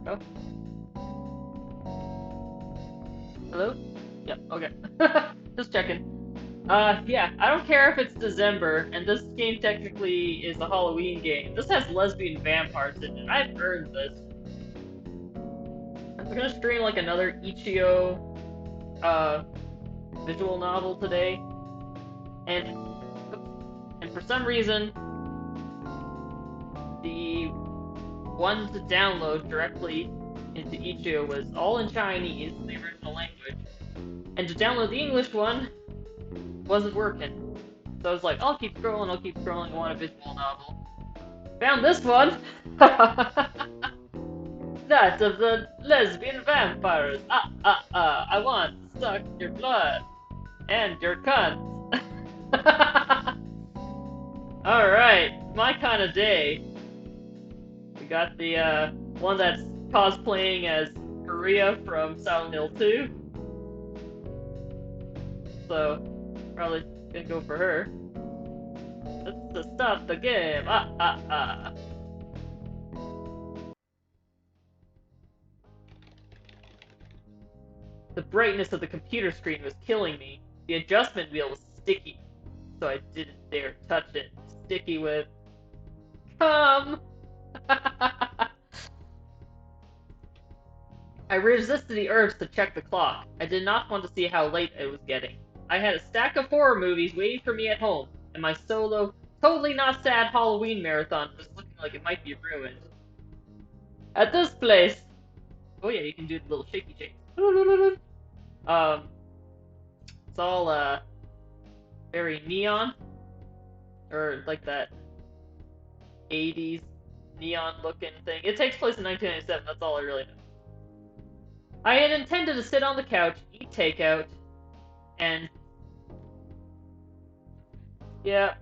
Oh, hello? Yep, okay. Just checking. Yeah, I don't care if it's December, and this game technically is a Halloween game. This has lesbian vampires in it. I've earned this. I'm gonna stream like another Ichio, uh, visual novel today, and and for some reason, the one to download directly into Ichio was all in Chinese, the original language, and to download the English one wasn't working. So I was like, I'll keep scrolling, I want a visual novel. Found this one! That of the lesbian vampires! I want to suck your blood! And your cunt! Alright, my kind of day. We got the, one that's cosplaying as Korea from Silent Hill 2. So, probably gonna go for her. Let's start the game! The brightness of the computer screen was killing me. The adjustment wheel was sticky, so I didn't dare touch it. Sticky with come. I resisted the urge to check the clock. I did not want to see how late it was getting. I had a stack of horror movies waiting for me at home, and my solo, totally not sad Halloween marathon was looking like it might be ruined. At this place, oh yeah, you can do the little shaky shake. Um, it's all very neon, or like that 80s neon looking thing. It takes place in 1997. That's all I really know. I had intended to sit on the couch, eat takeout, and yeah,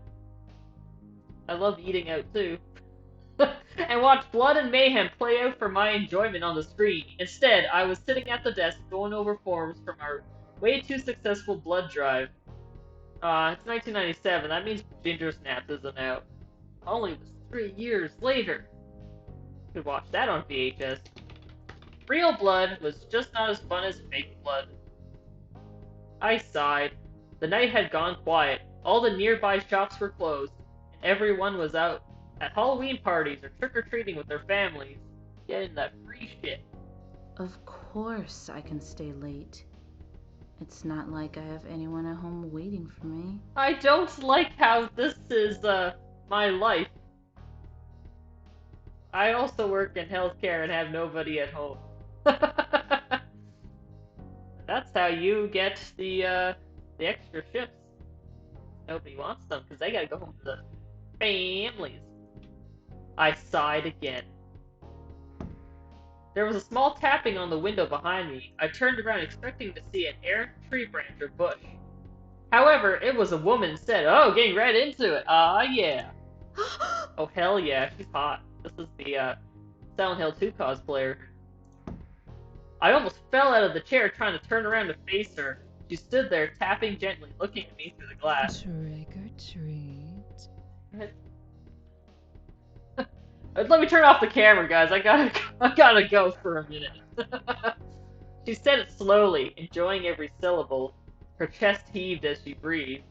I love eating out too. And watch blood and mayhem play out for my enjoyment on the screen. Instead, I was sitting at the desk going over forms from our way too successful blood drive. It's 1997. That means Ginger Snaps isn't out. Only was 3 years later. Could watch that on VHS. Real blood was just not as fun as fake blood. I sighed. The night had gone quiet. All the nearby shops were closed, and everyone was out at Halloween parties or trick-or-treating with their families, getting that free shit. Of course I can stay late. It's not like I have anyone at home waiting for me. I don't like how this is, my life. I also work in healthcare and have nobody at home. That's how you get the extra shifts. Nobody wants them because they gotta go home to the families. I sighed again. There was a small tapping on the window behind me. I turned around expecting to see an errant tree branch or bush. However, it was a woman instead. Oh, getting right into it. Yeah. Oh, hell yeah, she's hot. This is the Silent Hill 2 cosplayer. I almost fell out of the chair trying to turn around to face her. She stood there, tapping gently, looking at me through the glass. Trick or treat. Let me turn off the camera, guys. I gotta go for a minute. She said it slowly, enjoying every syllable. Her chest heaved as she breathed.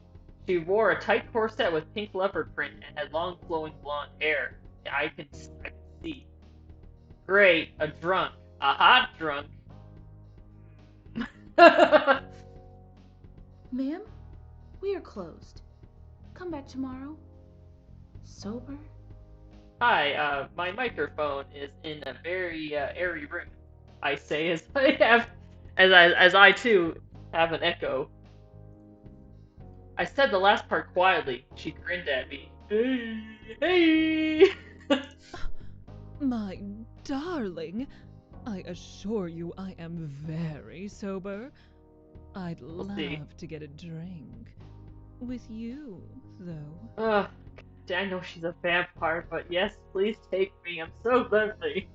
She wore a tight corset with pink leopard print and had long flowing blonde hair. I can see. Great, a drunk. A hot drunk. Ma'am, we are closed. Come back tomorrow. Sober? Hi, my microphone is in a very airy room. I say as I too have an echo. I said the last part quietly. She grinned at me. Hey! My darling, I assure you I am very sober. I'd We'll love see. to get a drink. With you, though. Ugh, I know she's a vampire, but yes, please take me. I'm so thirsty.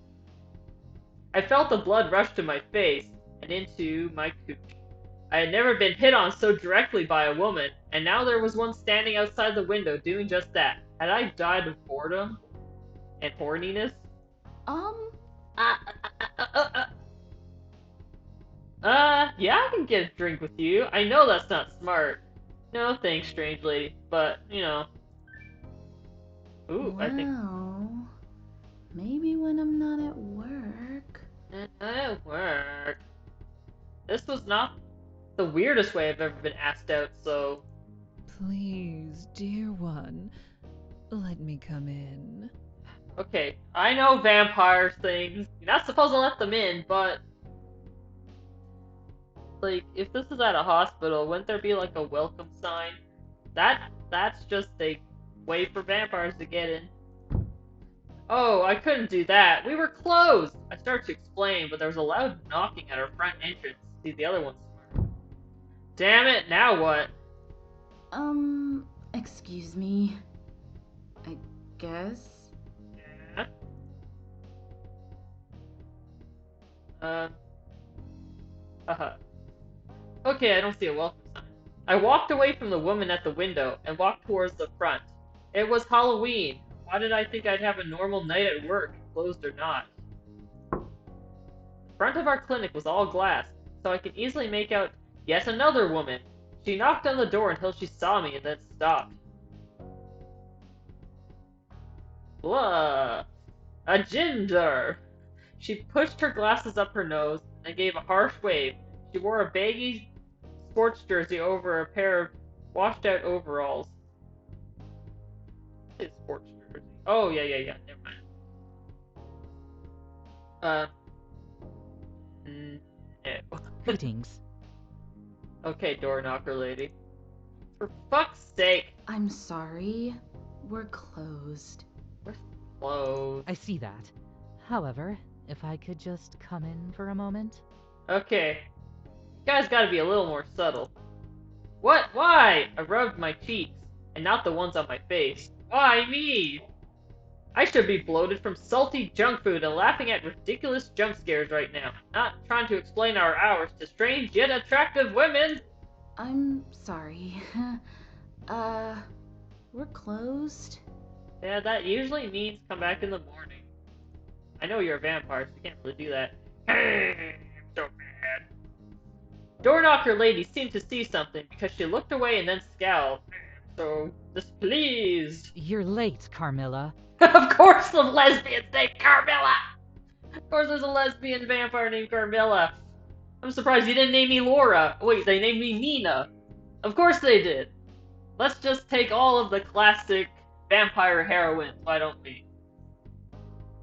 I felt the blood rush to my face and into my cooch. I had never been hit on so directly by a woman, and now there was one standing outside the window doing just that. Had I died of boredom and horniness? Yeah, I can get a drink with you. I know that's not smart. No thanks, strange lady, but, Ooh, I think... Well, maybe when I'm not at work. At work. This was not the weirdest way I've ever been asked out, so... Please, dear one, let me come in. Okay, I know vampire things. You're not supposed to let them in, but... Like, if this is at a hospital, wouldn't there be, like, a welcome sign? That's just a way for vampires to get in. Oh, I couldn't do that. We were closed! I started to explain, but there was a loud knocking at our front entrance. See, the other one's smart. Damn it, now what? Excuse me. I guess. Yeah? Haha. Okay, I don't see a welcome sign. I walked away from the woman at the window and walked towards the front. It was Halloween. Why did I think I'd have a normal night at work, closed or not? The front of our clinic was all glass, so I could easily make out yet another woman. She knocked on the door until she saw me and then stopped. Blah! A ginger! She pushed her glasses up her nose and gave a harsh wave. She wore a baggy sports jersey over a pair of washed out overalls. It's sports jersey. Oh, yeah. Never mind. No. Greetings. Okay, door knocker lady. For fuck's sake, I'm sorry. We're closed. we're closed. I see that. However, if I could just come in for a moment? Okay. You guys gotta be a little more subtle. What? Why? I rubbed my cheeks, and not the ones on my face. Why me? I should be bloated from salty junk food and laughing at ridiculous jump scares right now, not trying to explain our hours to strange yet attractive women! I'm sorry. We're closed. Yeah, that usually means come back in the morning. I know you're a vampire, so you can't really do that. I'm so mad. Door knocker lady seemed to see something because she looked away and then scowled. So displeased. You're late, Carmilla. Of course the lesbian's named Carmilla! Of course there's a lesbian vampire named Carmilla. I'm surprised you didn't name me Laura. Wait, they named me Nina. Of course they did. Let's just take all of the classic vampire heroines, why don't we?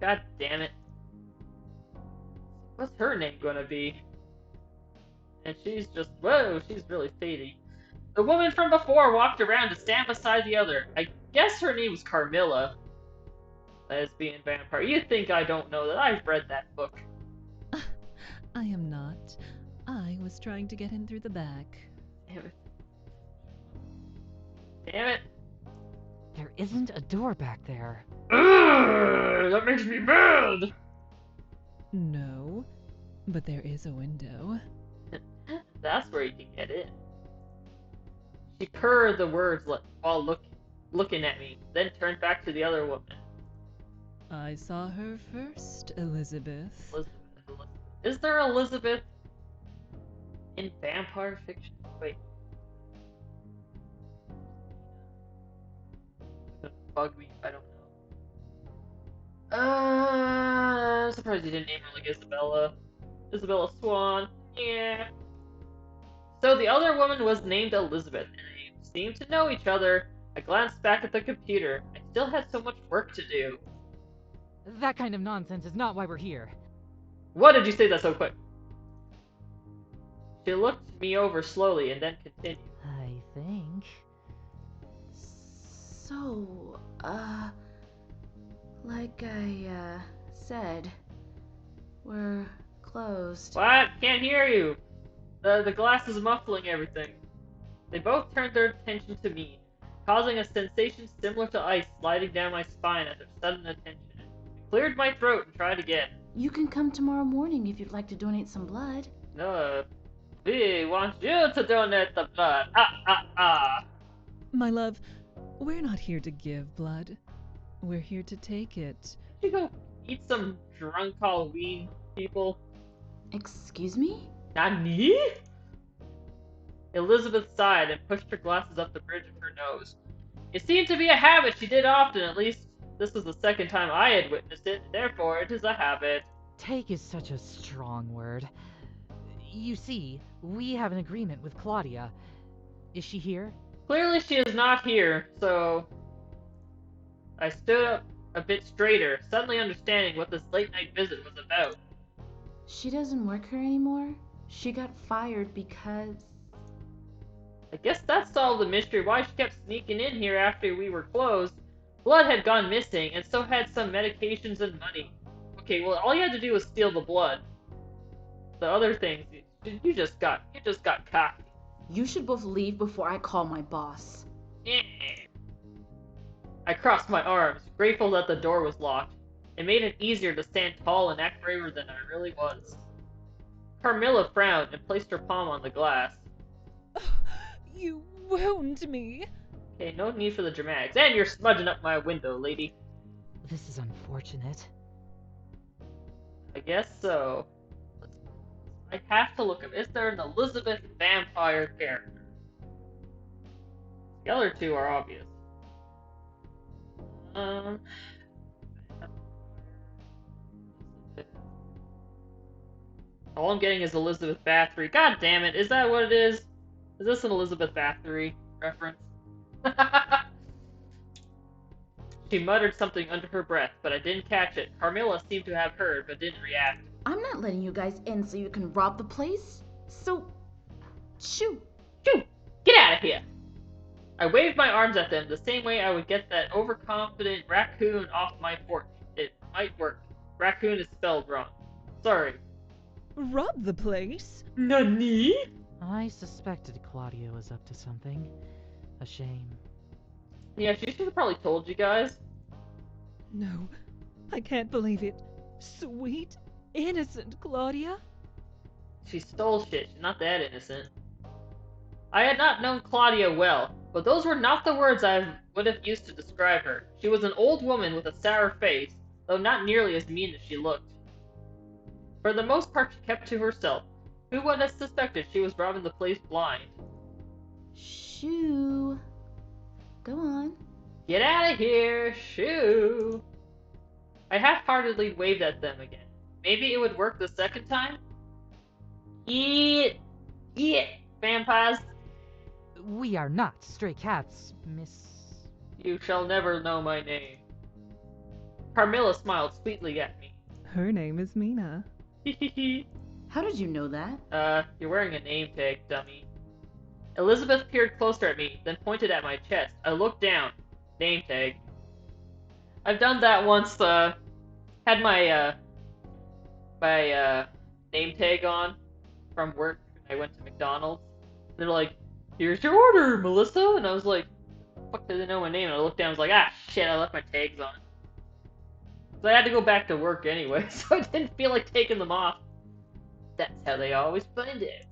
God damn it. What's her name gonna be? And she's just, whoa, she's really fading. The woman from before walked around to stand beside the other. I guess her name was Carmilla. Lesbian vampire. You think I don't know that? I've read that book. I am not. I was trying to get in through the back. Damn it. Damn it. There isn't a door back there. Urgh, that makes me mad! No, but there is a window. That's where you can get in. She purred the words while looking at me, then turned back to the other woman. I saw her first, Elizabeth. Elizabeth. Is there Elizabeth in vampire fiction? Wait. Bug me if I don't know. I'm surprised you didn't name her like Isabella. Isabella Swan. Yeah. So the other woman was named Elizabeth, and they seemed to know each other. I glanced back at the computer. I still had so much work to do. That kind of nonsense is not why we're here. What did you say that so quick? She looked me over slowly and then continued. I think. So, like I, said, we're closed. What? Can't hear you. The glass is muffling everything. They both turned their attention to me, causing a sensation similar to ice sliding down my spine at their sudden attention. I cleared my throat and tried again. You can come tomorrow morning if you'd like to donate some blood. We want you to donate the blood. My love, we're not here to give blood. We're here to take it. You go Eat some drunk Halloween people. Excuse me? Nani? Elizabeth sighed and pushed her glasses up the bridge of her nose. It seemed to be a habit she did often, at least this was the second time I had witnessed it, therefore it is a habit. Take is such a strong word. You see, we have an agreement with Claudia. Is she here? Clearly she is not here, so I stood up a bit straighter, suddenly understanding what this late-night visit was about. She doesn't work here anymore? She got fired because... I guess that solved the mystery why she kept sneaking in here after we were closed. Blood had gone missing, and so had some medications and money. Okay, well, all you had to do was steal the blood. The other things, you just got cocky. You should both leave before I call my boss. Eh. I crossed my arms, grateful that the door was locked. It made it easier to stand tall and act braver than I really was. Carmilla frowned and placed her palm on the glass. You wound me. Okay, no need for the dramatics. And you're smudging up my window, lady. This is unfortunate. I guess so. I have to look up. Is there an Elizabeth vampire character? The other two are obvious. All I'm getting is Elizabeth Bathory. God damn it, is that what it is? Is this an Elizabeth Bathory reference? She muttered something under her breath, but I didn't catch it. Carmilla seemed to have heard, but didn't react. I'm not letting you guys in so you can rob the place. So, shoo. Shoo! Get out of here! I waved my arms at them the same way I would get that overconfident raccoon off my porch. It might work. Raccoon is spelled wrong. Sorry. Rob the place? Nani? I suspected Claudia was up to something. A shame. Yeah, she should have probably told you guys. No, I can't believe it. Sweet, innocent Claudia? She stole shit. She's not that innocent. I had not known Claudia well, but those were not the words I would have used to describe her. She was an old woman with a sour face, though not nearly as mean as she looked. For the most part, she kept to herself. Who would have suspected she was robbing the place blind? Shoo. Go on. Get out of here! Shoo! I half-heartedly waved at them again. Maybe it would work the second time? Eat! Eat! Vampires! We are not stray cats, Miss... You shall never know my name. Carmilla smiled sweetly at me. Her name is Mina. How did you know that? You're wearing a name tag, dummy. Elizabeth peered closer at me, then pointed at my chest. I looked down. Name tag. I've done that once, had my name tag on from work when I went to McDonald's. They're like, here's your order, Melissa! And I was like, fuck, did they know my name? And I looked down, I was like, ah, shit, I left my tags on. So I had to go back to work anyway, so I didn't feel like taking them off. That's how they always find it.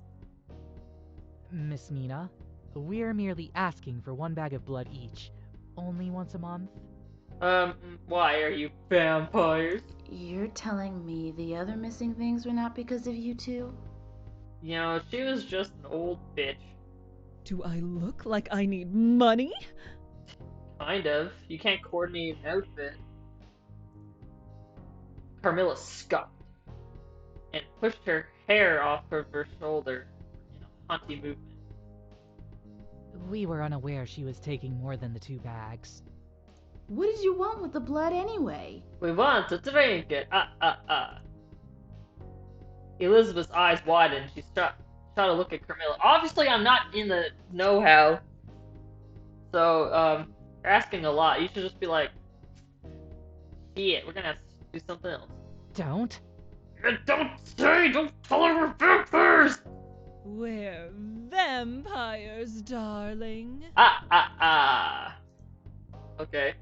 Miss Mina, we're merely asking for 1 bag of blood each. Only once a month? Why are you vampires? You're telling me the other missing things were not because of you two? You know, she was just an old bitch. Do I look like I need money? Kind of. You can't coordinate an outfit. Carmilla scoffed and pushed her hair off of her shoulder in a haughty movement. We were unaware she was taking more than the 2 bags. What did you want with the blood anyway? We want to drink it. Elizabeth's eyes widened. She shot a look at Carmilla. Obviously, I'm not in the know-how. So, you're asking a lot. You should just be like, shit, we're gonna have to do something else. Don't? Don't tell her we're vampires! We're vampires, darling. Okay.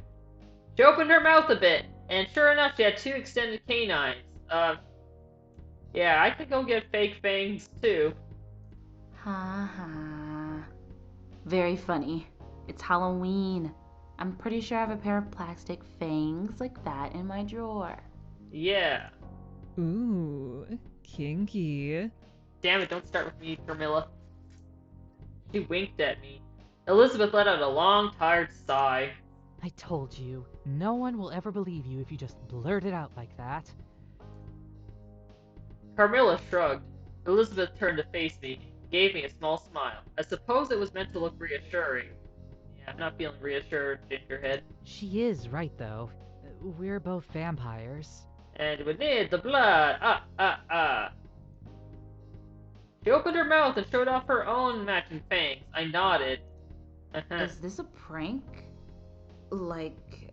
She opened her mouth a bit, and sure enough, she had 2 extended canines. Yeah, I could go get fake fangs, too. Ha ha. Very funny. It's Halloween. I'm pretty sure I have a pair of plastic fangs like that in my drawer. Yeah. Ooh, kinky. Damn it, don't start with me, Carmilla. She winked at me. Elizabeth let out a long, tired sigh. I told you, no one will ever believe you if you just blurt it out like that. Carmilla shrugged. Elizabeth turned to face me, gave me a small smile. I suppose it was meant to look reassuring. Yeah, I'm not feeling reassured, Gingerhead. She is right, though. We're both vampires. And we need the blood. She opened her mouth and showed off her own matching fangs. I nodded. Is this a prank? Like,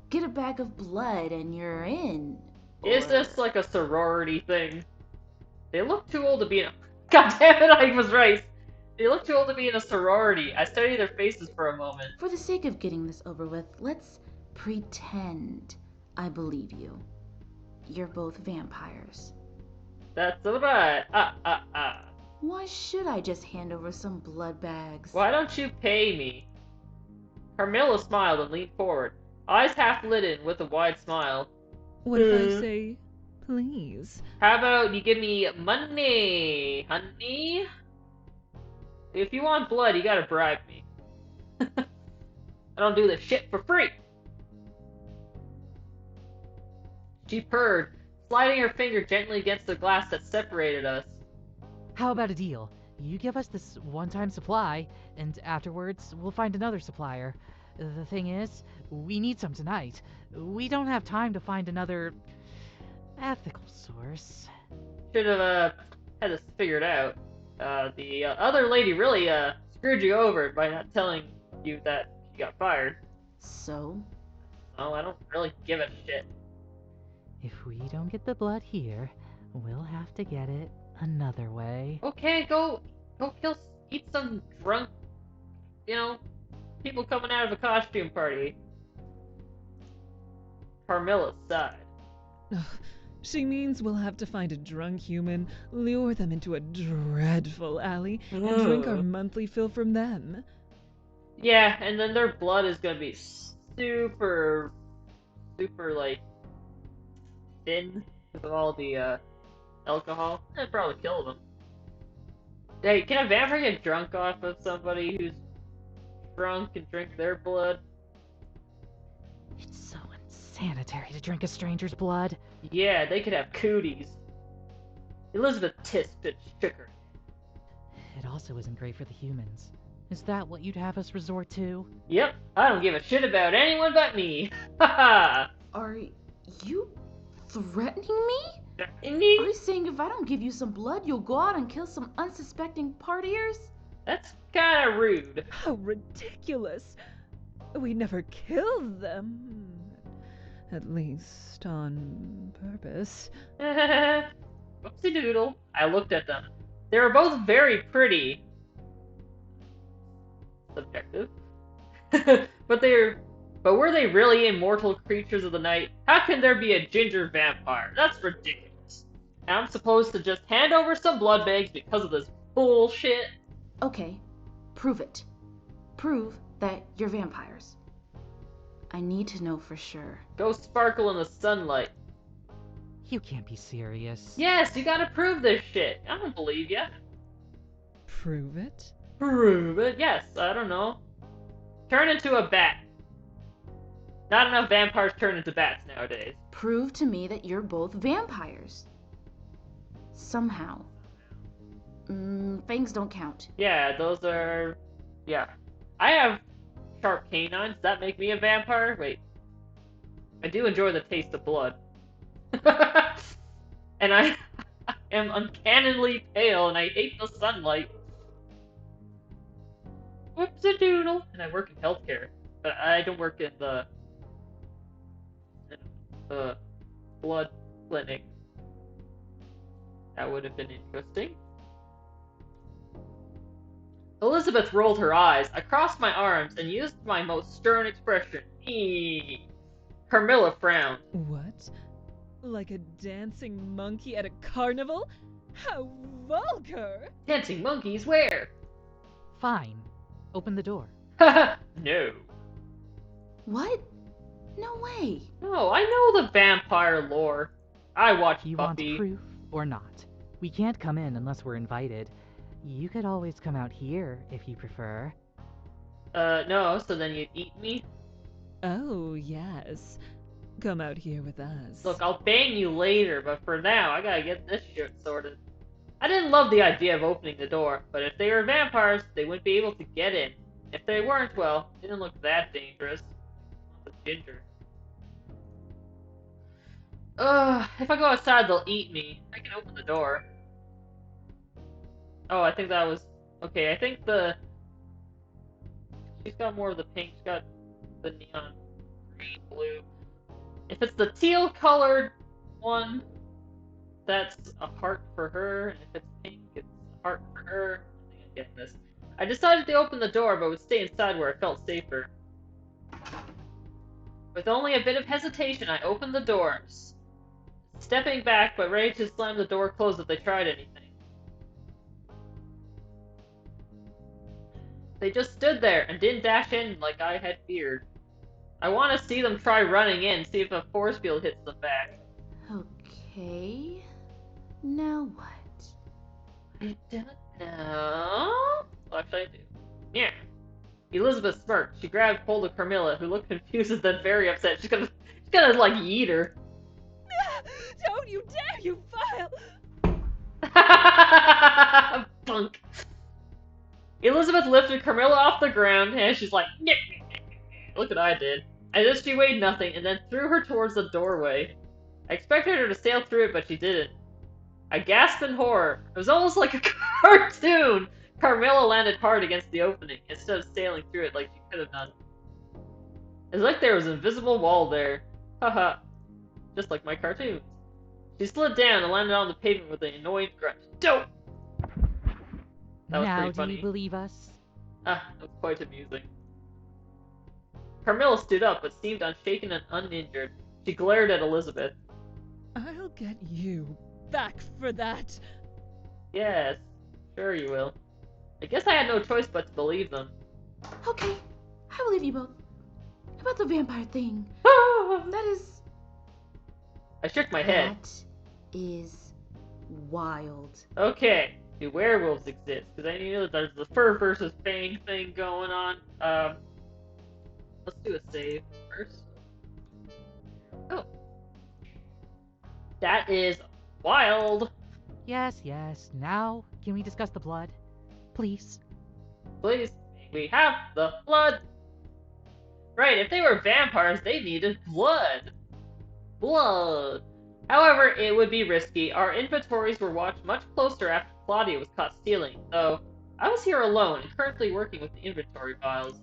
get a bag of blood and you're in? Is Or- this like a sorority thing? They look too old to be in a... God damn it, I was right! They look too old to be in a sorority. I studied their faces for a moment. For the sake of getting this over with, let's pretend I believe you. You're both vampires. That's alright. Why should I just hand over some blood bags? Why don't you pay me? Carmilla smiled and leaned forward, eyes half lit in with a wide smile. What if I say, please? How about you give me money, honey? If you want blood, you gotta bribe me. I don't do this shit for free. She purred, sliding her finger gently against the glass that separated us. How about a deal? You give us this one-time supply, and afterwards, we'll find another supplier. The thing is, we need some tonight. We don't have time to find another ethical source. Should have had this figured out. The other lady really screwed you over by not telling you that she got fired. So? Oh, I don't really give a shit. If we don't get the blood here, we'll have to get it another way. Okay, go eat some drunk, people coming out of a costume party. Carmilla sighed. She means we'll have to find a drunk human, lure them into a dreadful alley, and drink our monthly fill from them. Yeah, and then their blood is gonna be super, like, thin with all the, alcohol. That'd probably kill them. Hey, can a vampire get drunk off of somebody who's drunk and drink their blood? It's so insanitary to drink a stranger's blood. Yeah, they could have cooties. Elizabeth tissed and shook her. It also isn't great for the humans. Is that what you'd have us resort to? Yep, I don't give a shit about anyone but me. Haha. Are you threatening me? Are Me? you saying if I don't give you some blood, you'll go out and kill some unsuspecting partiers? That's kind of rude. How ridiculous! We never killed them. At least on purpose. Whoopsie doodle. I looked at them. They were both very pretty. Subjective. But were they really immortal creatures of the night? How can there be a ginger vampire? That's ridiculous. And I'm supposed to just hand over some blood bags because of this bullshit? Okay, prove it. Prove that you're vampires. I need to know for sure. Go sparkle in the sunlight. You can't be serious. Yes, you gotta prove this shit. I don't believe ya. Prove it? Prove it? Yes, I don't know. Turn into a bat. Not enough vampires turn into bats nowadays. Prove to me that you're both vampires. Somehow. Fangs don't count. Yeah, those are... Yeah. I have sharp canines. Does that make me a vampire? Wait. I do enjoy the taste of blood. And I am uncannily pale and I hate the sunlight. Whoops-a-doodle. And I work in healthcare. But I don't work in the blood clinic. That would have been interesting. Elizabeth rolled her eyes. I crossed my arms and used my most stern expression. Eee. Carmilla frowned. What? Like a dancing monkey at a carnival? How vulgar! Dancing monkeys where? Fine. Open the door. No. What? No way. No, I know the vampire lore. I watched You want Buffy. proof or not? We can't come in unless we're invited. You could always come out here if you prefer. No, so then you'd eat me? Oh, yes. Come out here with us. Look, I'll bang you later, but for now, I gotta get this shit sorted. I didn't love the idea of opening the door, but if they were vampires, they wouldn't be able to get in. If they weren't, well, they didn't look that dangerous. Not the ginger. Ugh, if I go outside, they'll eat me. I can open the door. Oh, I think that was... Okay, I think the... She's got more of the pink. She's got the neon green, blue. If it's the teal colored one, that's a heart for her. And if it's pink, it's a heart for her. I think I'm getting this. I decided to open the door, but would stay inside where I felt safer. With only a bit of hesitation, I opened the door. Stepping back, but ready to slam the door closed if they tried anything. They just stood there and didn't dash in like I had feared. I want to see them try running in, see if a force field hits them back. Okay. Now what? I don't know. Well, actually, I do. Yeah. Elizabeth smirked. She grabbed hold of Carmilla, who looked confused and then very upset. She's gonna like, yeet her. Don't you dare, you vile! Bunk. Elizabeth lifted Carmilla off the ground, and she's like, "Nyeh, nyeh, nyeh, nyeh." Look what I did. As if she weighed nothing, and then threw her towards the doorway. I expected her to sail through it, but she didn't. I gasped in horror. It was almost like a cartoon! Carmilla landed hard against the opening, instead of sailing through it like she could have done. It's like there was an invisible wall there. Haha. Just like my cartoons. She slid down and landed on the pavement with an annoyed grunt. Dope! That was Now pretty do funny. you believe us? Ah, that was quite amusing. Carmilla stood up, but seemed unshaken and uninjured. She glared at Elizabeth. I'll get you back for that. Yes, sure you will. I guess I had no choice but to believe them. Okay, I believe you both. About the vampire thing. That is... I shook my head. That is wild. Okay, do werewolves exist? Because I knew that there's the fur versus fang thing going on. Let's do a save first. Oh. That is wild. Yes, yes. Now, can we discuss the blood? Please. Please, we have the blood. Right, if they were vampires, they needed blood. Blood. However, it would be risky. Our inventories were watched much closer after Claudia was caught stealing, though I was here alone and currently working with the inventory files.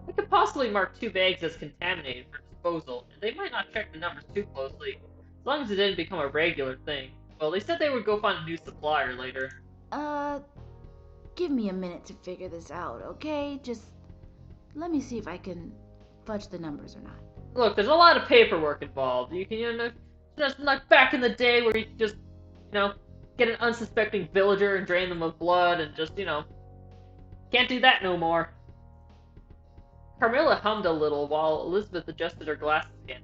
I could possibly mark 2 bags as contaminated for disposal, and they might not check the numbers too closely, as long as it didn't become a regular thing. Well, they said they would go find a new supplier later. Give me a minute to figure this out, okay? Just let me see if I can fudge the numbers or not. Look, there's a lot of paperwork involved. You can, just like back in the day where you could just, get an unsuspecting villager and drain them of blood and just, can't do that no more. Carmilla hummed a little while Elizabeth adjusted her glasses again.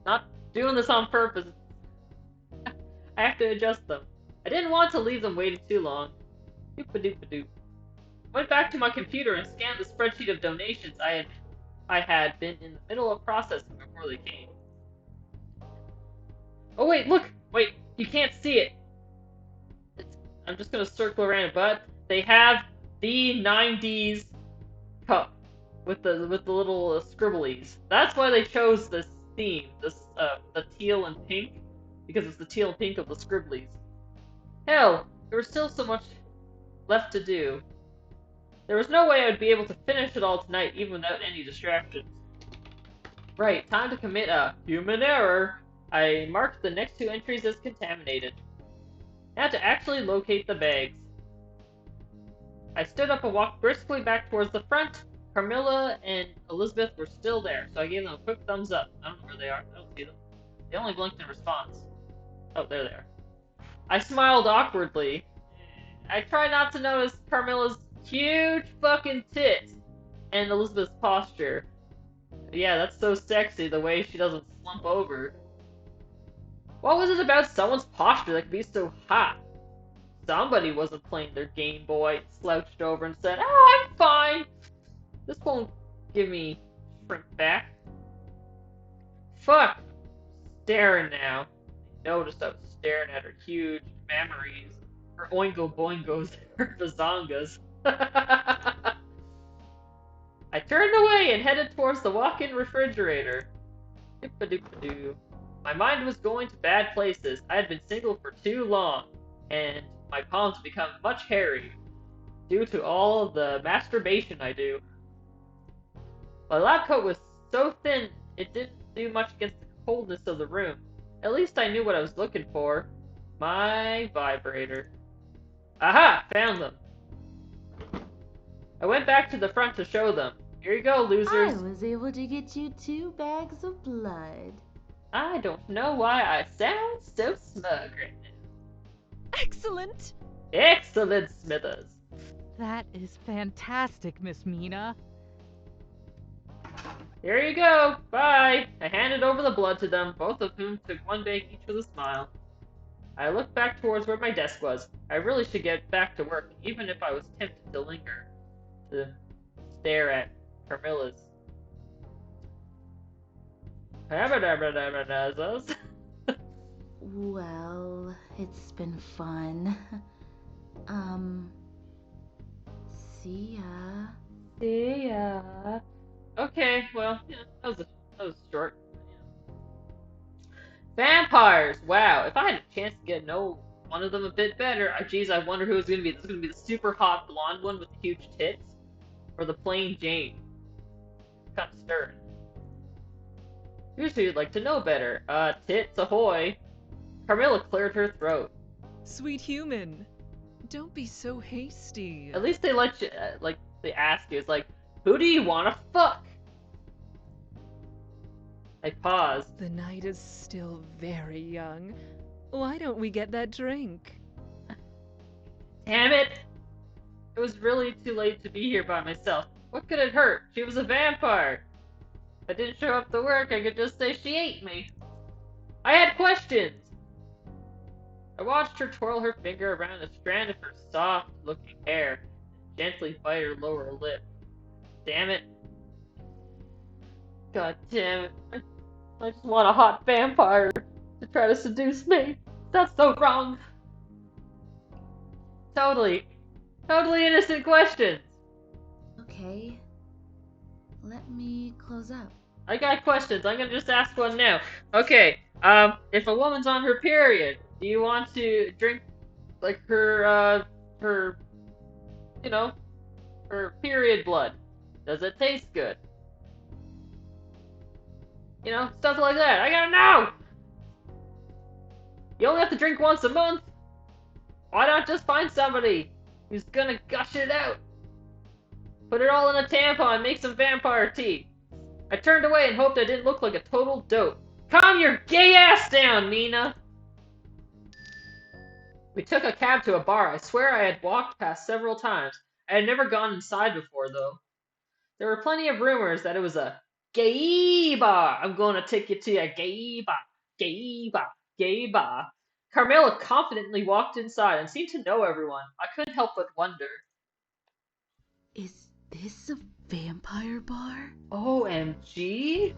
Not doing this on purpose. I have to adjust them. I didn't want to leave them waiting too long. Doop-a-doop-a-doop. Went back to my computer and scanned the spreadsheet of donations I had been in the middle of processing before they came. Oh wait, look! Wait, you can't see it! I'm just gonna circle around it, but they have the 90s cup with the little scribblies. That's why they chose this theme, the teal and pink, because it's the teal and pink of the scribblies. Hell, there was still so much left to do. There was no way I would be able to finish it all tonight, even without any distractions. Right, time to commit a human error. I marked the next 2 entries as contaminated. I had to actually locate the bags. I stood up and walked briskly back towards the front. Carmilla and Elizabeth were still there, so I gave them a quick thumbs up. I don't know where they are. I don't see them. They only blinked in response. Oh, there they are. I smiled awkwardly. I tried not to notice Carmilla's huge fucking tits and Elizabeth's posture. Yeah, that's so sexy, the way she doesn't slump over. What was it about someone's posture that could be so hot? Somebody wasn't playing their Game Boy, slouched over and said, "Oh, I'm fine. This won't give me shrink back." Fuck. Staring now. I noticed I was staring at her huge memories, her oingo boingos, her bazongas. I turned away and headed towards the walk-in refrigerator. Dip-a-dip-a-doo. My mind was going to bad places. I had been single for too long, and my palms become much hairy due to all the masturbation I do. My lab coat was so thin it didn't do much against the coldness of the room. At least I knew what I was looking for. My vibrator. Aha! Found them. I went back to the front to show them. Here you go, losers. I was able to get you 2 bags of blood. I don't know why I sound so smug right now. Excellent! Excellent, Smithers. That is fantastic, Miss Mina. Here you go. Bye. I handed over the blood to them, both of whom took 1 bag each with a smile. I looked back towards where my desk was. I really should get back to work, even if I was tempted to linger, to stare at Carmilla's. Well, it's been fun. See ya. See ya. Okay, well, yeah, that was short. Vampires! Wow, if I had a chance to get to know one of them a bit better, geez, I wonder who it's gonna be. This is gonna be the super hot blonde one with the huge tits, or the plain Jane. Kind of stirring. Here's who you'd like to know better. Tits ahoy. Carmilla cleared her throat. Sweet human, don't be so hasty. At least they let you, they ask you. It's like, who do you want to fuck? I paused. The night is still very young. Why don't we get that drink? Damn it! It was really too late to be here by myself. What could it hurt? She was a vampire. If I didn't show up to work, I could just say she ate me. I had questions. I watched her twirl her finger around a strand of her soft-looking hair and gently bite her lower lip. Damn it. God damn it. I just want a hot vampire to try to seduce me. That's so wrong. Totally innocent questions. Okay. Let me close up. I got questions. I'm gonna just ask one now. Okay, if a woman's on her period, do you want to drink, like, her period blood? Does it taste good? You know, stuff like that. I gotta know! You only have to drink once a month. Why not just find somebody who's gonna gush it out? Put it all in a tampon and make some vampire tea. I turned away and hoped I didn't look like a total dope. Calm your gay ass down, Mina! We took a cab to a bar. I swear I had walked past several times. I had never gone inside before, though. There were plenty of rumors that it was a gay bar. I'm gonna take you to a gay bar, gay bar, gay bar. Carmilla confidently walked inside and seemed to know everyone. I couldn't help but wonder. Is this a vampire bar? OMG?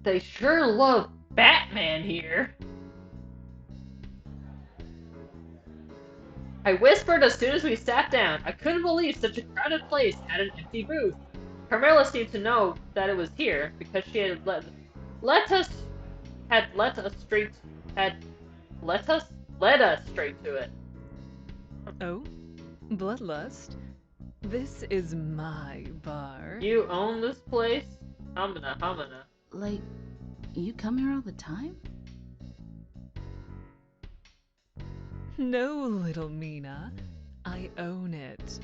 They sure love Batman here. I whispered as soon as we sat down. I couldn't believe such a crowded place had an empty booth. Carmilla seemed to know that it was here because she had led us straight to it. Oh? Bloodlust? This is my bar. You own this place? Humana. Like, you come here all the time? No, little Mina. I own it.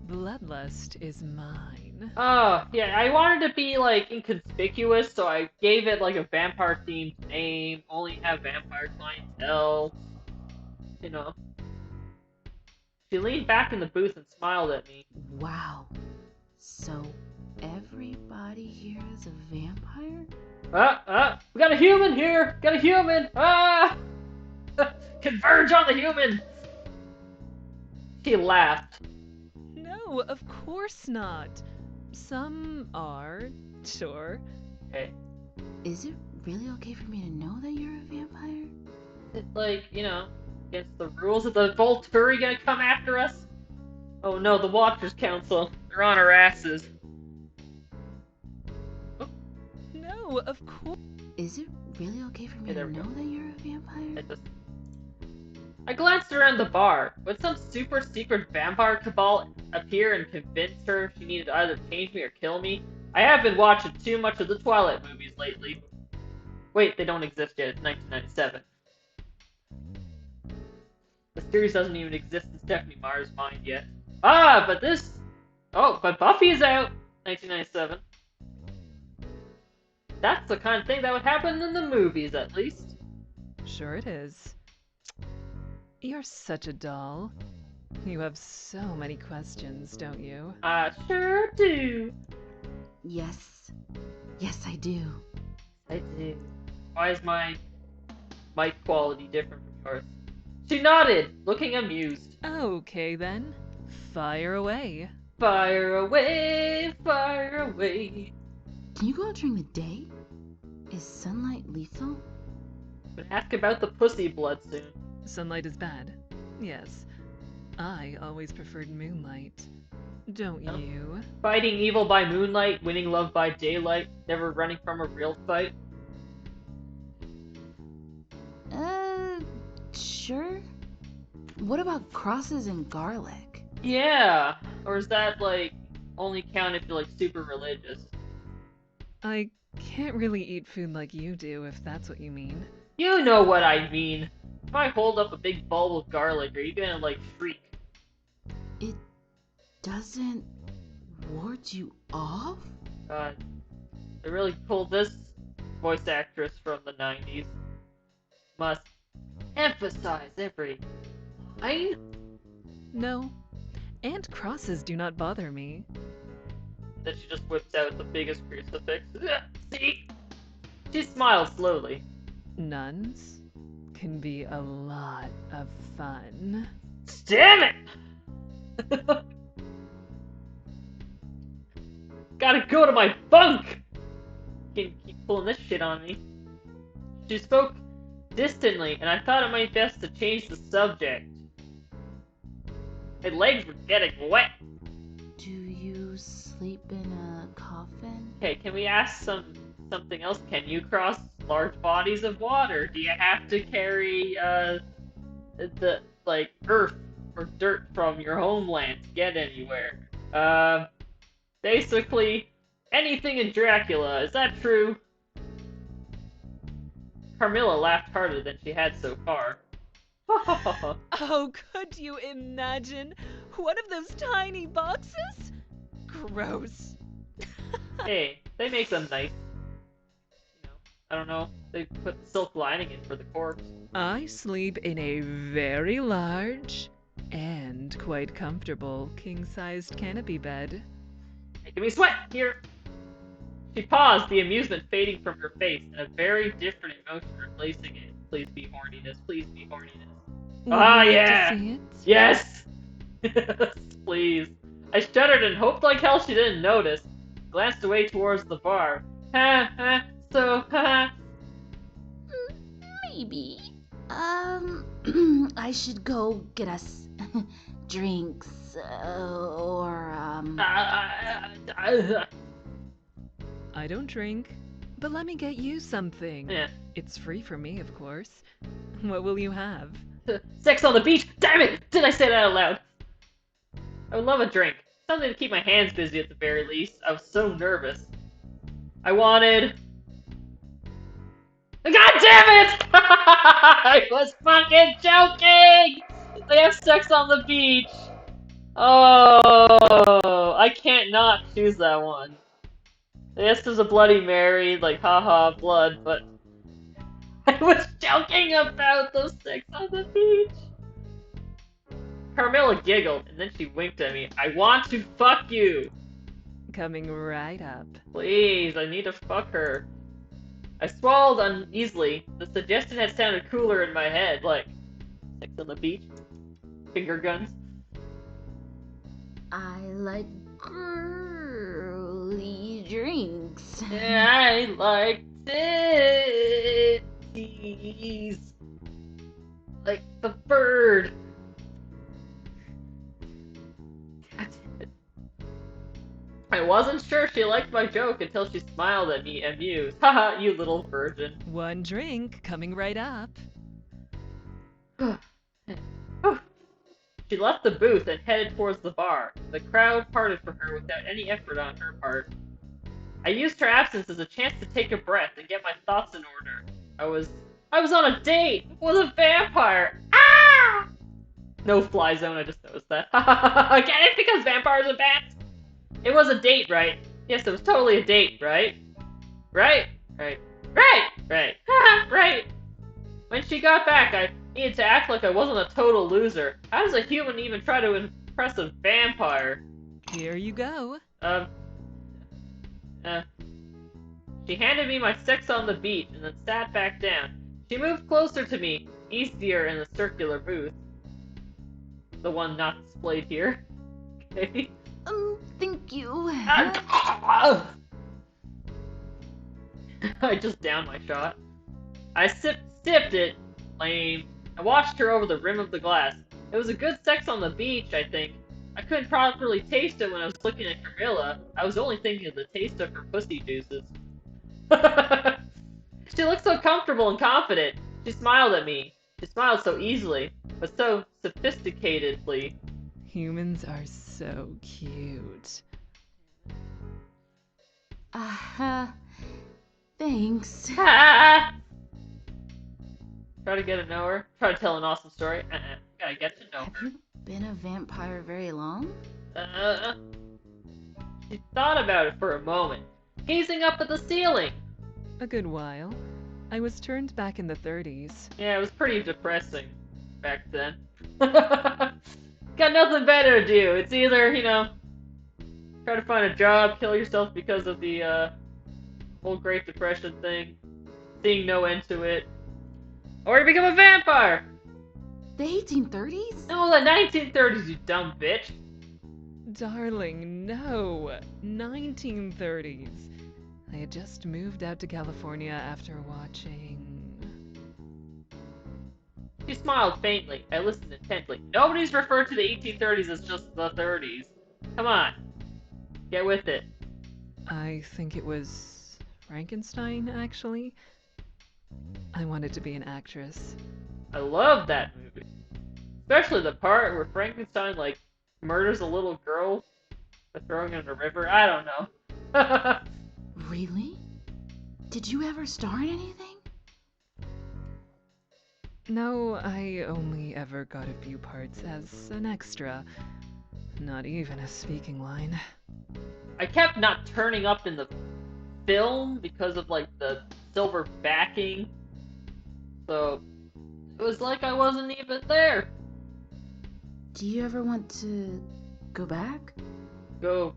Bloodlust is mine. Oh, yeah, I wanted to be, like, inconspicuous, so I gave it, like, a vampire-themed name, only have vampire clientele, you know. She leaned back in the booth and smiled at me. Wow. So, everybody here is a vampire? We got a human here! Got a human! Ah! Converge on the human! She laughed. No, of course not. Some are, sure. Okay. Is it really okay for me to know that you're a vampire? It's like, against the rules of the Volturi gonna come after us? Oh no, the Watchers Council. They're on our asses. No, of course. Is it really okay for me Okay, there to we know go. that you're a vampire? I glanced around the bar. Would some super secret vampire cabal appear and convince her she needed to either change me or kill me? I have been watching too much of the Twilight movies lately. Wait, they don't exist yet. It's 1997. The series doesn't even exist in Stephanie Meyer's mind yet. But Buffy is out. 1997. That's the kind of thing that would happen in the movies, at least. Sure it is. You're such a doll. You have so many questions, don't you? I sure do. Yes. Yes, I do. I do. Why is my mic quality different from yours? She nodded, looking amused. Okay then. Fire away. Fire away, fire away. Can you go out during the day? Is sunlight lethal? But ask about the pussy blood soon. Sunlight is bad. Yes. I always preferred moonlight. Don't Oh. you? Fighting evil by moonlight, winning love by daylight, never running from a real fight. Sure. What about crosses and garlic? Yeah, or is that only count if you're super religious? I can't really eat food like you do, if that's what you mean. You know what I mean. If I hold up a big bowl of garlic, are you gonna shriek? It doesn't ward you off? God, they really pulled this voice actress from the 90s. Must emphasize every line. No. And crosses do not bother me. Then she just whips out the biggest crucifix. See? She smiles slowly. Nuns can be a lot of fun. Damn it! Gotta go to my bunk! Can't keep pulling this shit on me. She spoke distantly, and I thought it might be best to change the subject. My legs were getting wet. Do you sleep in a coffin? Okay, can we ask something else? Can you cross large bodies of water? Do you have to carry the earth or dirt from your homeland to get anywhere? Basically anything in Dracula. Is that true? Carmilla laughed harder than she had so far. Oh, could you imagine? One of those tiny boxes? Gross. Hey, they make them nice. I don't know. They put silk lining in for the corpse. I sleep in a very large and quite comfortable king-sized canopy bed. Making me sweat here. She paused, the amusement fading from her face, and a very different emotion replacing it. Please be horniness. Please be horniness. Would Ah, you like yeah. to see it? Yes! Yes, please. I shuddered and hoped like hell she didn't notice. Glanced away towards the bar. Ha. Maybe. I should go get us drinks, I don't drink, but let me get you something. Yeah. It's free for me, of course. What will you have? Sex on the beach! Damn it! Did I say that out loud? I would love a drink. Something to keep my hands busy at the very least. I was so nervous. I wanted... God damn it! I was fucking joking! They have sex on the beach! Oh, I can't not choose that one. Yes, there's a Bloody Mary, haha, blood, but... I was joking about those sex on the beach! Carmilla giggled, and then she winked at me. I want to fuck you! coming right up. Please, I need to fuck her. I swallowed uneasily. The suggestion had sounded cooler in my head, like sex on the beach, finger guns. I like girly drinks. I like titties. Like the bird. I wasn't sure she liked my joke until she smiled at me amused. Haha, you little virgin. One drink coming right up. She left the booth and headed towards the bar. The crowd parted for her without any effort on her part. I used her absence as a chance to take a breath and get my thoughts in order. I was on a date with a vampire. Ah! No fly zone, I just noticed that. Get it? Because vampires are bats? It was a date, right? Yes, it was totally a date, right? Right? Right. Right! Right. Right! When she got back, I needed to act like I wasn't a total loser. How does a human even try to impress a vampire? Here you go. She handed me my sex on the beach and then sat back down. She moved closer to me, easier in the circular booth. The one not displayed here. Okay. Thank you. I just downed my shot. I sipped it. Lame. I watched her over the rim of the glass. It was a good sex on the beach, I think. I couldn't properly taste it when I was looking at Camilla. I was only thinking of the taste of her pussy juices. She looked so comfortable and confident. She smiled at me. She smiled so easily, but so sophisticatedly. Humans are so cute. Thanks. Try to get to know her. Try to tell an awesome story. Gotta get to know Have her. you been a vampire very long? She thought about it for a moment, gazing up at the ceiling. A good while. I was turned back in the 30s. Yeah, it was pretty depressing back then. Got nothing better to do. It's either, try to find a job, kill yourself because of the whole Great Depression thing, seeing no end to it, or you become a vampire. The 1830s? No, the 1930s, you dumb bitch. Darling, no. 1930s. I had just moved out to California after watching... She smiled faintly. I listened intently. Nobody's referred to the 1830s as just the 30s. Come on. Get with it. I think it was Frankenstein, actually. I wanted to be an actress. I love that movie. Especially the part where Frankenstein, murders a little girl by throwing her in a river. I don't know. Really? Did you ever star in anything? No, I only ever got a few parts as an extra. Not even a speaking line. I kept not turning up in the film because of, the silver backing. So, it was like I wasn't even there. Do you ever want to go back? Go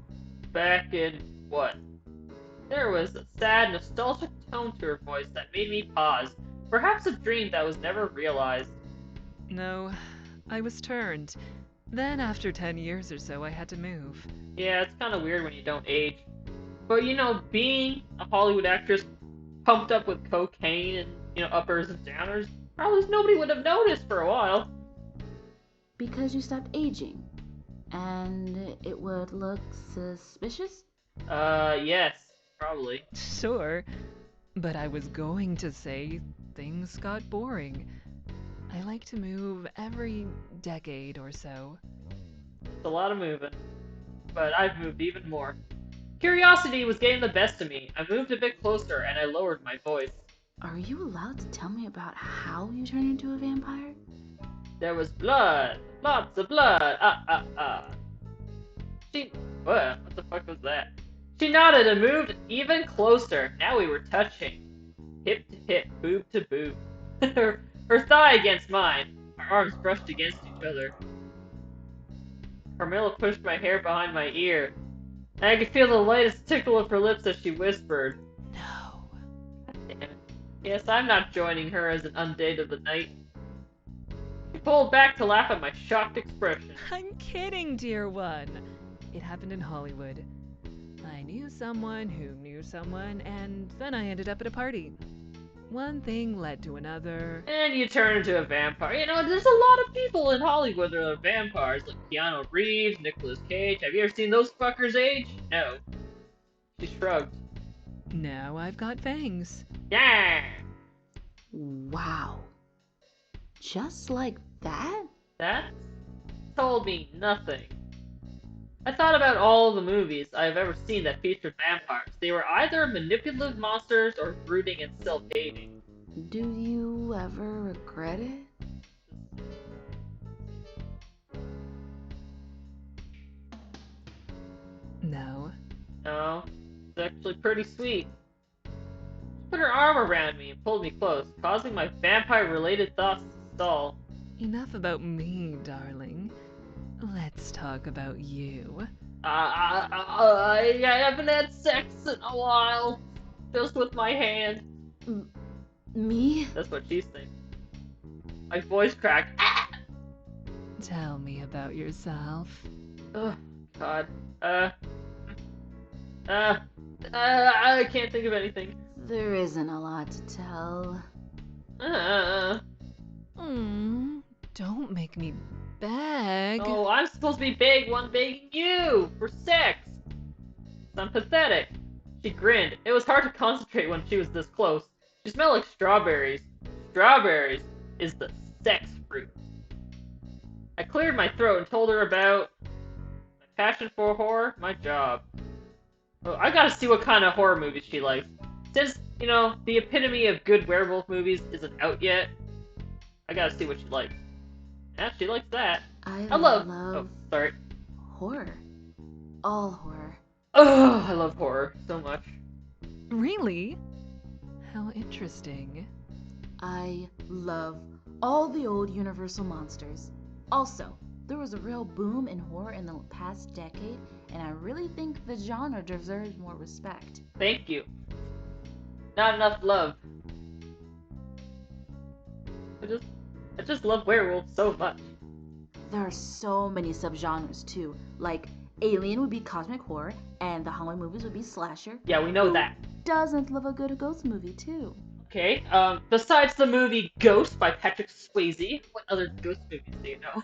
back in what? There was a sad, nostalgic tone to her voice that made me pause. Perhaps a dream that was never realized. No, I was turned. Then after 10 years or so, I had to move. Yeah, it's kind of weird when you don't age. But being a Hollywood actress pumped up with cocaine and, uppers and downers, probably nobody would have noticed for a while. Because you stopped aging. And it would look suspicious? Yes, probably. Sure, but I was going to say things got boring. I like to move every decade or so. It's a lot of moving. But I've moved even more. Curiosity was getting the best of me. I moved a bit closer and I lowered my voice. Are you allowed to tell me about how you turned into a vampire? There was blood. Lots of blood. What the fuck was that? She nodded and moved even closer. Now we were touching. Hip to hip, boob to boob. her thigh against mine. Our arms brushed against each other. Carmilla pushed my hair behind my ear. I could feel the lightest tickle of her lips as she whispered. No. Damn it. Yes, I'm not joining her as an undate of the night. She pulled back to laugh at my shocked expression. I'm kidding, dear one. It happened in Hollywood. I knew someone who knew someone, and then I ended up at a party. One thing led to another. And you turn into a vampire. You know, there's a lot of people in Hollywood that are vampires, like Keanu Reeves, Nicolas Cage. Have you ever seen those fuckers age? No. She shrugged. Now I've got fangs. Yeah! Wow. Just like that? That told me nothing. I thought about all the movies I've ever seen that featured vampires. They were either manipulative monsters or brooding and self-hating. Do you ever regret it? No. No, it's actually pretty sweet. She put her arm around me and pulled me close, causing my vampire-related thoughts to stall. Enough about me, darling. Let's talk about you. I haven't had sex in a while. Just with my hand. Me? That's what she's thinking. My voice cracked. Ah! Tell me about yourself. Oh, God. I can't think of anything. There isn't a lot to tell. Don't make me beg. Oh, I'm supposed to be big one begging you for sex. I'm pathetic. She grinned. It was hard to concentrate when she was this close. She smelled like strawberries. Strawberries is the sex fruit. I cleared my throat and told her about my passion for horror, my job. Oh, I gotta see what kind of horror movies she likes. Since, you know, the epitome of good werewolf movies isn't out yet, I gotta see what she likes. Yeah, she likes that. I love... love Oh, sorry. horror. All horror. Oh, I love horror so much. Really? How interesting. I love all the old Universal monsters. Also, there was a real boom in horror in the past decade, and I really think the genre deserves more respect. Thank you. Not enough love. I just love werewolves so much. There are so many subgenres too, like Alien would be cosmic horror, and the Halloween movies would be slasher. Yeah, we know Who that. doesn't love a good ghost movie too? Okay, besides the movie Ghost by Patrick Swayze, what other ghost movies do you know?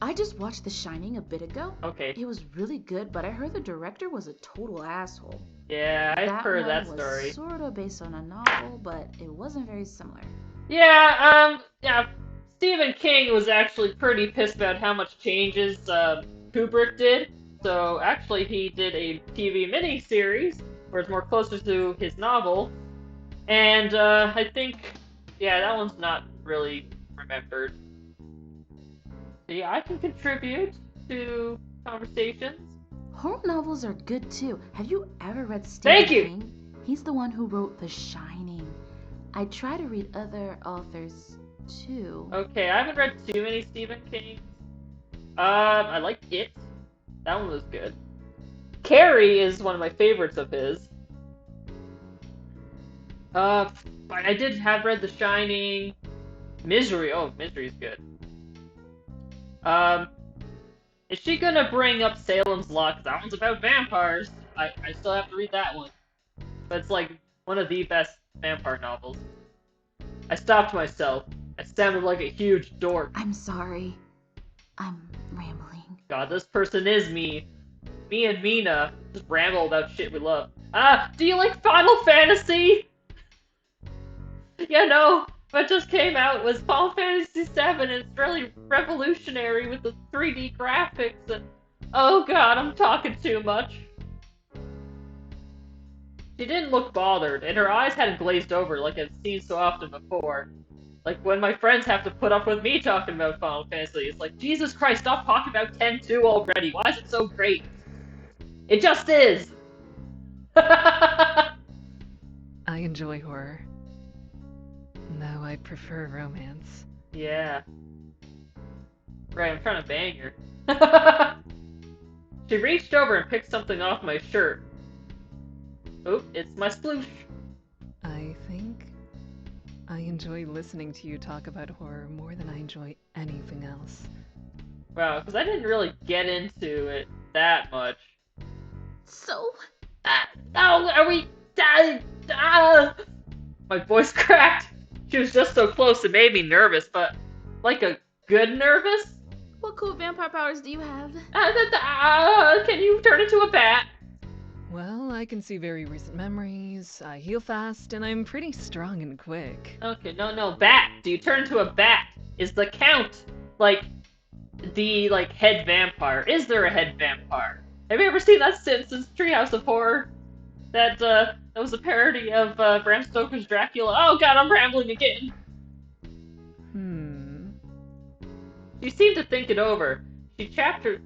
I just watched The Shining a bit ago. Okay. It was really good, but I heard the director was a total asshole. Yeah, I've heard that one story. was sort of based on a novel, but it wasn't very similar. Yeah, Stephen King was actually pretty pissed about how much changes, Kubrick did. So, actually, he did a TV miniseries, where it's more closer to his novel. And, I think, yeah, that one's not really remembered. So, yeah, I can contribute to conversations. Horror novels are good too. Have you ever read Thank Stephen you! King? He's the one who wrote The Shining. I try to read other authors too. Okay, I haven't read too many Stephen King. I like It. That one was good. Carrie is one of my favorites of his. But I did have read The Shining. Misery. Oh, Misery's good. Is she gonna bring up Salem's Lot? 'Cause that one's about vampires. I still have to read that one. But it's like one of the best vampire novels. I stopped myself. I sounded like a huge dork. I'm sorry. I'm rambling. God, this person is me. Me and Mina just ramble about shit we love. Do you like Final Fantasy? Yeah, no, what just came out was Final Fantasy VII, and it's really revolutionary with the 3D graphics, and oh god, I'm talking too much. She didn't look bothered, and her eyes hadn't glazed over like I've seen so often before. Like when my friends have to put up with me talking about Final Fantasy, it's like, Jesus Christ, stop talking about 10-2 already. Why is it so great? It just is. I enjoy horror. Though I prefer romance. Yeah. Right, I'm trying to bang her. She reached over and picked something off my shirt. Oop, it's my sploosh. I think I enjoy listening to you talk about horror more than I enjoy anything else. Wow, because I didn't really get into it that much. So, Oh, are we... My voice cracked. She was just so close it made me nervous, but like a good nervous? what cool vampire powers do you have? Can you turn into a bat? Well, I can see very recent memories, I heal fast, and I'm pretty strong and quick. Okay, no, bat. Do you turn into a bat? Is the Count, the, head vampire? Is there a head vampire? Have you ever seen that Simpsons Treehouse of Horror? That was a parody of Bram Stoker's Dracula. Oh god, I'm rambling again. She seemed to think it over. She tapped her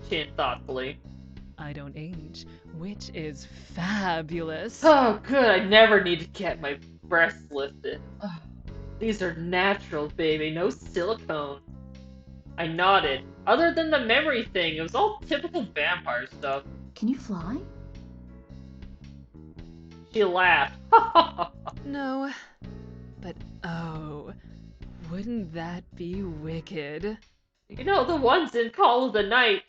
chin thoughtfully. I don't age, which is fabulous. Oh, good. I never need to get my breasts lifted. Oh, these are natural, baby. No silicone. I nodded. Other than the memory thing, it was all typical vampire stuff. Can you fly? She laughed. No, but oh, wouldn't that be wicked? You know, the ones in Call of the Night,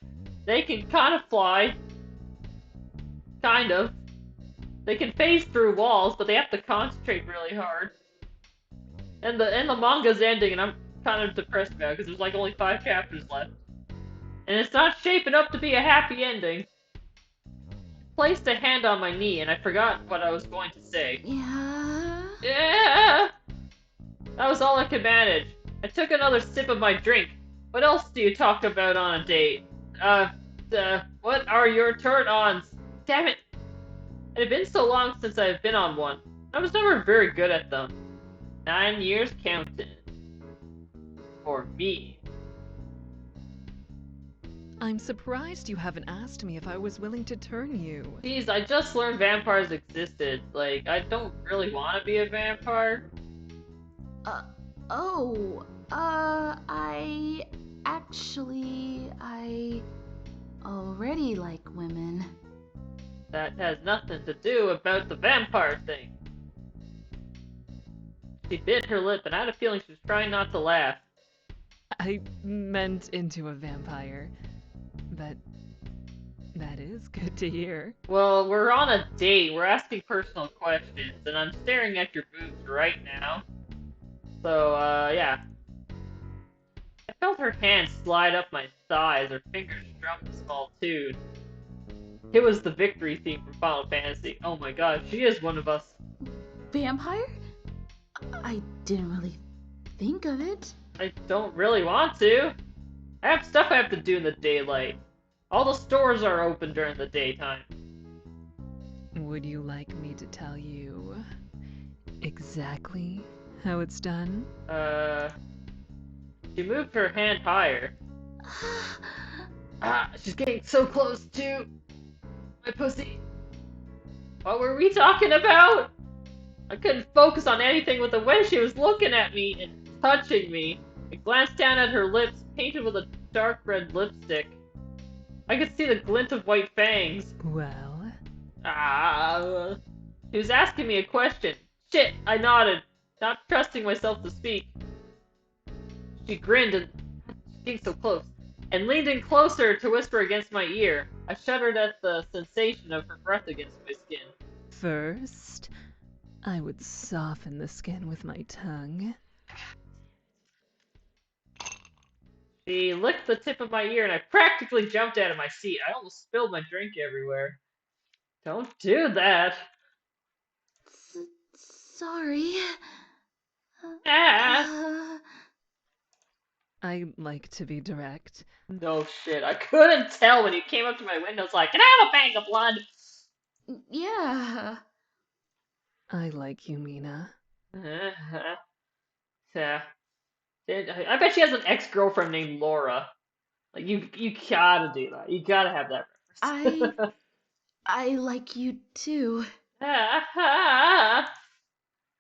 they can kind of fly. Kind of. They can phase through walls, but they have to concentrate really hard. And the manga's ending, and I'm kind of depressed about it, because there's like only 5 chapters left. And it's not shaping up to be a happy ending. Placed a hand on my knee, and I forgot what I was going to say. Yeah! That was all I could manage. I took another sip of my drink. What else do you talk about on a date? What are your turn-ons? Damn it! It had been so long since I had been on one. I was never very good at them. 9 years counting. For me. I'm surprised you haven't asked me if I was willing to turn you. Geez, I just learned vampires existed. I don't really want to be a vampire. I already like women. That has nothing to do about the vampire thing. She bit her lip, and I had a feeling she was trying not to laugh. I meant into a vampire, but that is good to hear. Well, we're on a date. We're asking personal questions, and I'm staring at your boobs right now. So, yeah. I felt her hand slide up my thighs, her fingers strummed a small tune. It was the victory theme from Final Fantasy. Oh my god, she is one of us. Vampire? I didn't really think of it. I don't really want to. I have stuff I have to do in the daylight. All the stores are open during the daytime. Would you like me to tell you exactly how it's done? She moved her hand higher. She's getting so close to my pussy. What were we talking about? I couldn't focus on anything with the way she was looking at me and touching me. I glanced down at her lips, painted with a dark red lipstick. I could see the glint of white fangs. Well, She was asking me a question. Shit, I nodded, not trusting myself to speak. She grinned and getting so close, and leaned in closer to whisper against my ear. I shuddered at the sensation of her breath against my skin. first, I would soften the skin with my tongue. She licked the tip of my ear, and I practically jumped out of my seat. I almost spilled my drink everywhere. Don't do that. Sorry. I like to be direct. No shit, I couldn't tell when you came up to my window. It's like, can I have a bag of blood? Yeah. I like you, Mina. Yeah. I bet she has an ex-girlfriend named Laura. You gotta do that. You gotta have that reference. I like you too.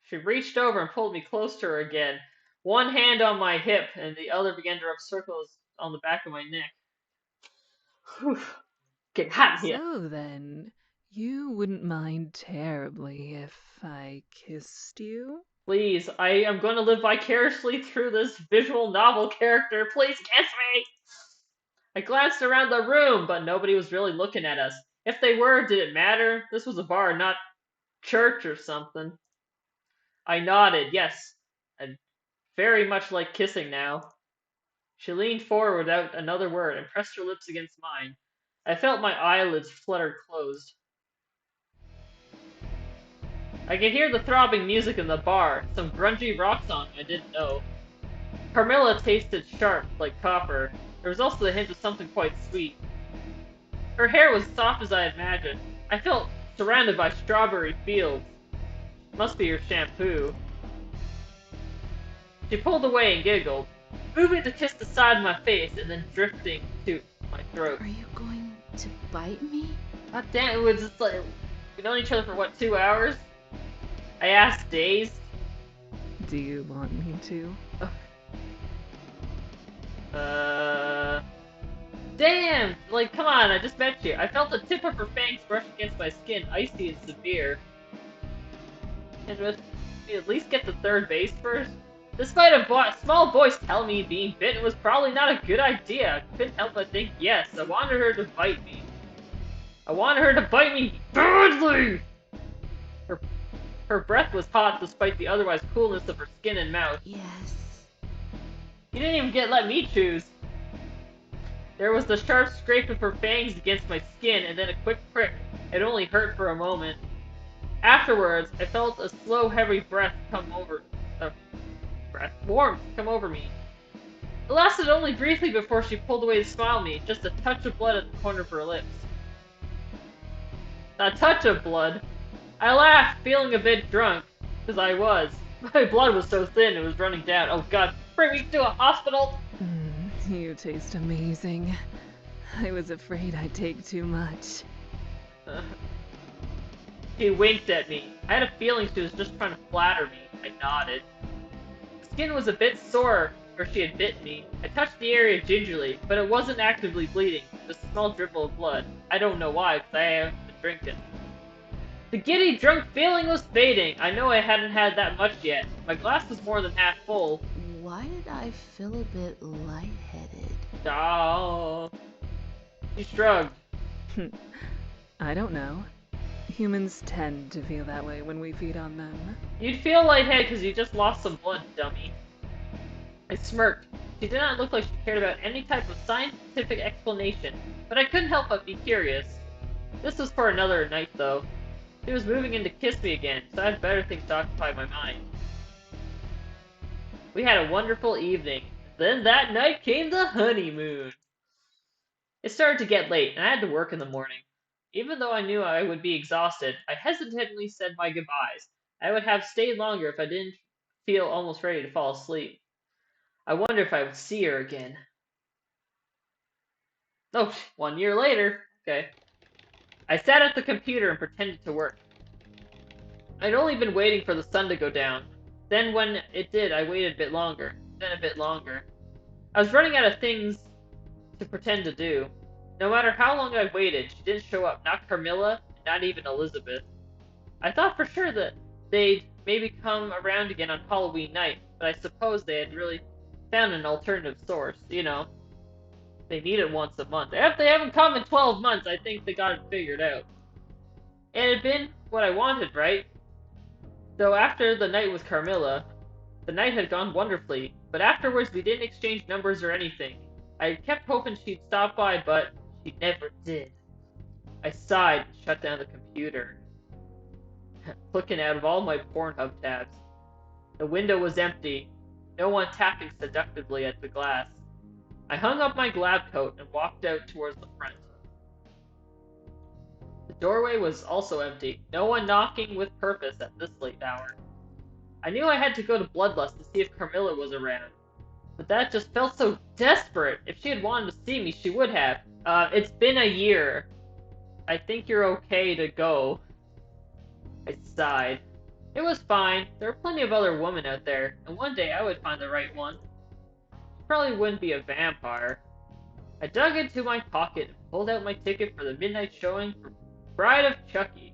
She reached over and pulled me close to her again. One hand on my hip, and the other began to rub circles on the back of my neck. Whew. Get hot in here. So then, you wouldn't mind terribly if I kissed you? Please, I am going to live vicariously through this visual novel character. Please kiss me! I glanced around the room, but nobody was really looking at us. If they were, did it matter? This was a bar, not church or something. I nodded, yes. I'd very much like kissing now. She leaned forward without another word and pressed her lips against mine. I felt my eyelids flutter closed. I could hear the throbbing music in the bar, some grungy rock song I didn't know. Carmilla tasted sharp, like copper. There was also the hint of something quite sweet. Her hair was soft as I imagined. I felt surrounded by strawberry fields. Must be her shampoo. She pulled away and giggled, moving to kiss the side of my face and then drifting to my throat. Are you going to bite me? God damn, it was just like, we've known each other for what, 2 hours? I asked, dazed. Do you want me to? Damn! Like, come on, I just met you. I felt the tip of her fangs brush against my skin, icy and severe. And with me at least get to third base first? Despite a small voice telling me being bitten was probably not a good idea, I couldn't help but think yes. I wanted her to bite me. I wanted her to bite me badly! Her breath was hot despite the otherwise coolness of her skin and mouth. Yes. You didn't even let me choose. There was the sharp scrape of her fangs against my skin and then a quick prick. It only hurt for a moment. Afterwards, I felt a slow, heavy warmth come over me. It lasted only briefly before she pulled away to smile at me, just a touch of blood at the corner of her lips. A touch of blood? I laughed, feeling a bit drunk, because I was. My blood was so thin it was running down. Oh god, bring me to a hospital! You taste amazing. I was afraid I'd take too much. She winked at me. I had a feeling she was just trying to flatter me. I nodded. The skin was a bit sore where she had bitten me. I touched the area gingerly, but it wasn't actively bleeding. Just a small dribble of blood. I don't know why, because I haven't been drinking. The giddy, drunk feeling was fading. I know I hadn't had that much yet. My glass was more than half full. Why did I feel a bit lightheaded? Oh. She shrugged. I don't know. Humans tend to feel that way when we feed on them. You'd feel lightheaded because you just lost some blood, dummy. I smirked. She did not look like she cared about any type of scientific explanation, but I couldn't help but be curious. This was for another night, though. She was moving in to kiss me again, so I had better things to occupy my mind. We had a wonderful evening. Then that night came the honeymoon. It started to get late, and I had to work in the morning. Even though I knew I would be exhausted, I hesitantly said my goodbyes. I would have stayed longer if I didn't feel almost ready to fall asleep. I wonder if I would see her again. Oh, 1 year later. Okay. I sat at the computer and pretended to work. I'd only been waiting for the sun to go down. Then when it did, I waited a bit longer. Then a bit longer. I was running out of things to pretend to do. No matter how long I waited, she didn't show up. Not Carmilla, not even Elizabeth. I thought for sure that they'd maybe come around again on Halloween night, but I suppose they had really found an alternative source. You know, they need it once a month. If they haven't come in 12 months, I think they got it figured out. It had been what I wanted, right? Though after the night with Carmilla, the night had gone wonderfully, but afterwards we didn't exchange numbers or anything. I kept hoping she'd stop by, but she never did. I sighed and shut down the computer, clicking out of all my Pornhub tabs. The window was empty, no one tapping seductively at the glass. I hung up my lab coat and walked out towards the front. The doorway was also empty, no one knocking with purpose at this late hour. I knew I had to go to Bloodlust to see if Carmilla was around, but that just felt so desperate. If she had wanted to see me, she would have. It's been a year. I think you're okay to go. I sighed. It was fine. There were plenty of other women out there, and one day I would find the right one. She probably wouldn't be a vampire. I dug into my pocket and pulled out my ticket for the midnight showing for Bride of Chucky.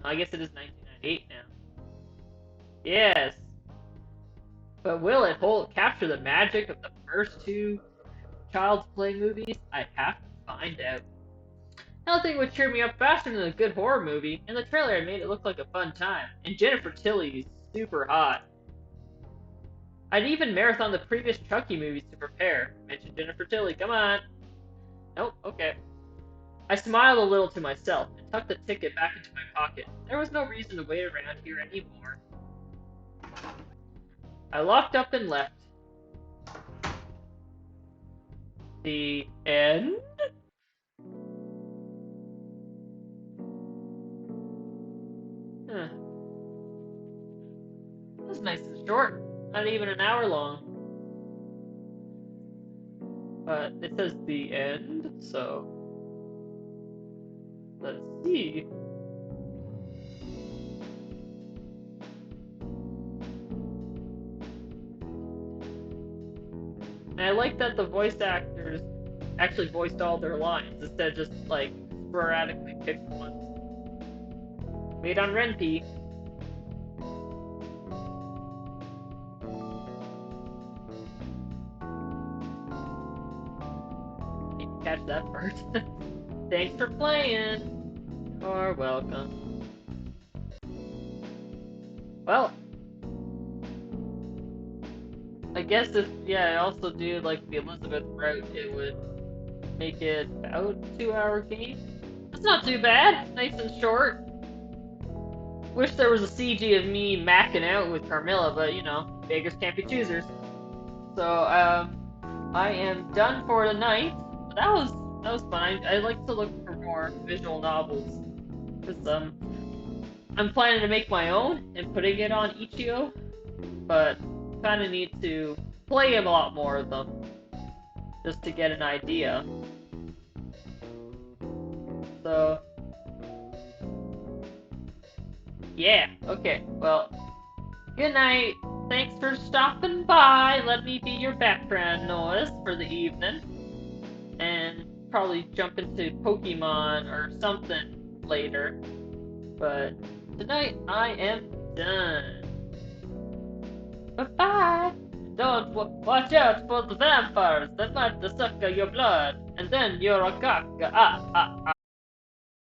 I guess it is 1998 now. Yes. But will it capture the magic of the first two Child's Play movies? I have to find out. Nothing would cheer me up faster than a good horror movie. In the trailer, I made it look like a fun time. And Jennifer Tilly's super hot. I'd even marathon the previous Chucky movies to prepare. Mention Jennifer Tilly, come on. Nope, okay. I smiled a little to myself and tucked the ticket back into my pocket. There was no reason to wait around here anymore. I locked up and left. The end? Huh. That's nice and short. Not even an hour long. But it says the end, so let's see. And I like that the voice actors actually voiced all their lines instead of just like sporadically picked ones. Made on Renpy. Didn't catch that part. Thanks for playing. You're welcome. Well, I guess if, I also do like the Elizabeth route, it would make it about a 2-hour game. That's not too bad. Nice and short. Wish there was a CG of me macking out with Carmilla, but you know, beggars can't be choosers. So, I am done for the night. But that was fun. I like to look for more visual novels. Because, I'm planning to make my own and putting it on Itch.io, but kind of need to play a lot more of them just to get an idea. So, yeah, okay, well, good night. Thanks for stopping by. Let me be your background noise for the evening. And probably jump into Pokemon or something later. But tonight I am done. Bye-bye. Don't watch out for the vampires. They might suck your blood. And then you're a caca.